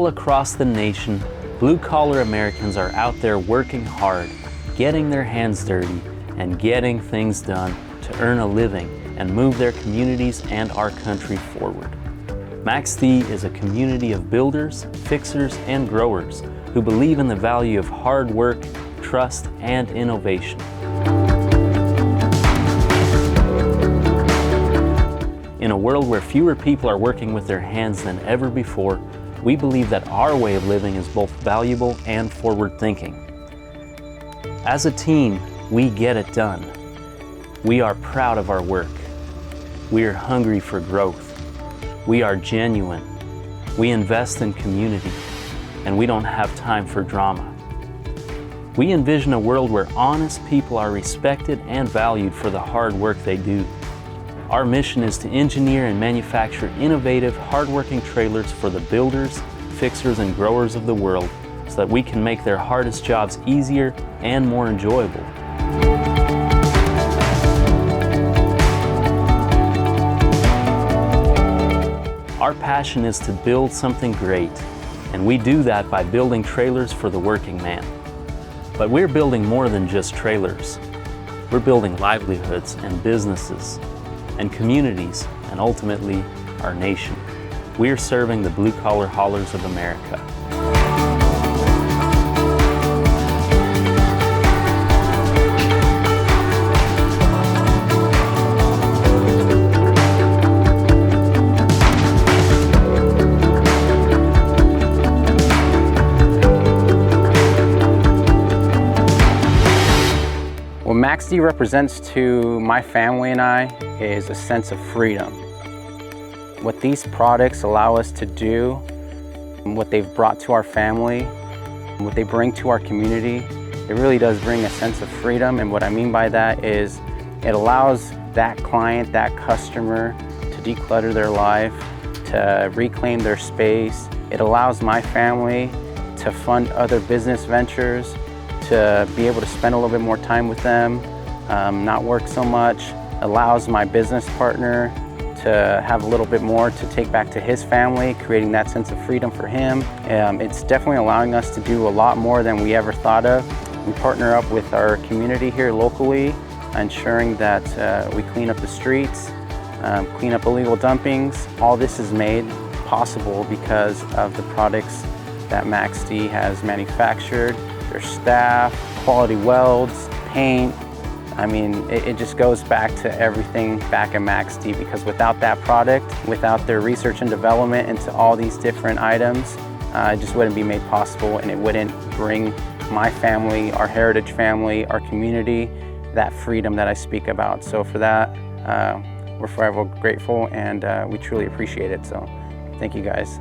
All across the nation, blue-collar Americans are out there working hard, getting their hands dirty, and getting things done to earn a living and move their communities and our country forward. MAXX-D is a community of builders, fixers, and growers who believe in the value of hard work, trust, and innovation. In a world where fewer people are working with their hands than ever before, we believe that our way of living is both valuable and forward-thinking. As a team, we get it done. We are proud of our work. We are hungry for growth. We are genuine. We invest in community, and we don't have time for drama. We envision a world where honest people are respected and valued for the hard work they do. Our mission is to engineer and manufacture innovative, hardworking trailers for the builders, fixers, and growers of the world so that we can make their hardest jobs easier and more enjoyable. Our passion is to build something great, and we do that by building trailers for the working man. But we're building more than just trailers. We're building livelihoods and businesses and communities, and ultimately our nation. We're serving the blue-collar haulers of America. What MAXX-D represents to my family and I is a sense of freedom. What these products allow us to do, what they've brought to our family, what they bring to our community, it really does bring a sense of freedom. And what I mean by that is it allows that client, that customer to declutter their life, to reclaim their space. It allows my family to fund other business ventures, to be able to spend a little bit more time with them, not work so much. Allows my business partner to have a little bit more to take back to his family, creating that sense of freedom for him. It's definitely allowing us to do a lot more than we ever thought of. We partner up with our community here locally, ensuring that we clean up the streets, clean up illegal dumpings. All this is made possible because of the products that MAXX-D has manufactured. Their staff, quality welds, paint. I mean, it just goes back to everything back at MAXX-D, because without that product, without their research and development into all these different items, it just wouldn't be made possible, and it wouldn't bring my family, our heritage family, our community, that freedom that I speak about. So for that, we're forever grateful, and we truly appreciate it. So thank you guys.